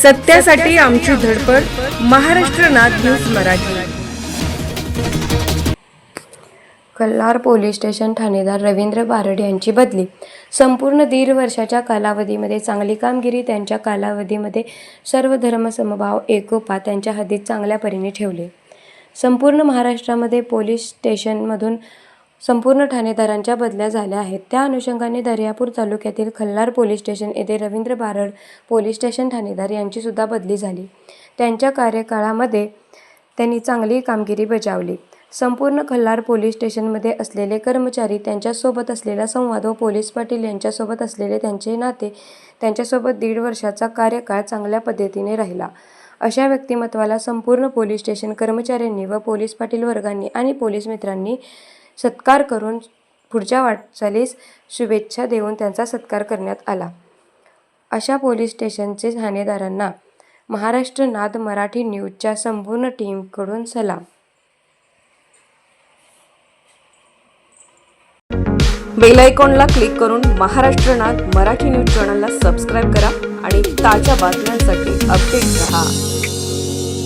सत्यासाठी आमची धडपड. महाराष्ट्र नाद न्यूज मराठी. कल्हार पोलीस स्टेशन ठाणेदार रवींद्र बारड यांची बदली. संपूर्ण दीड वर्षाच्या कालावधीमध्ये चांगली कामगिरी. त्यांच्या कालावधीमध्ये सर्व धर्मसमभाव एकोपा त्यांच्या हद्दीत चांगल्या परीने ठेवले. संपूर्ण महाराष्ट्रामध्ये पोलीस स्टेशनमधून संपूर्ण ठाणेदारांच्या बदल्या झाल्या आहेत. त्या अनुषंगाने दर्यापूर तालुक्यातील कल्हार पोलीस स्टेशन येथे रवींद्र बारड पोलीस स्टेशन ठाणेदार यांची सुद्धा बदली झाली. त्यांच्या कार्यकाळामध्ये त्यांनी चांगली कामगिरी बजावली. संपूर्ण कल्हार पोलीस स्टेशनमध्ये असलेले कर्मचारी, त्यांच्यासोबत असलेला संवाद व पोलीस पाटील यांच्यासोबत असलेले त्यांचे नाते, त्यांच्यासोबत दीड वर्षाचा कार्यकाळ चांगल्या पद्धतीने राहिला. अशा व्यक्तिमत्वाला संपूर्ण पोलीस स्टेशन कर्मचाऱ्यांनी व पोलीस पाटील वर्गांनी आणि पोलीस मित्रांनी सत्कार करून पुढच्या वाटचालीस शुभेच्छा देऊन त्यांचा सत्कार करण्यात आला. अशा पोलीस स्टेशनचे ठाणेदारांना महाराष्ट्र नाद मराठी न्यूजच्या संपूर्ण टीमकडून सलाम. बेल आयकॉनला क्लिक करून महाराष्ट्र नाद मराठी न्यूज चॅनलला सबस्क्राईब करा आणि ताज्या बातम्यांसाठी अपडेट रहा.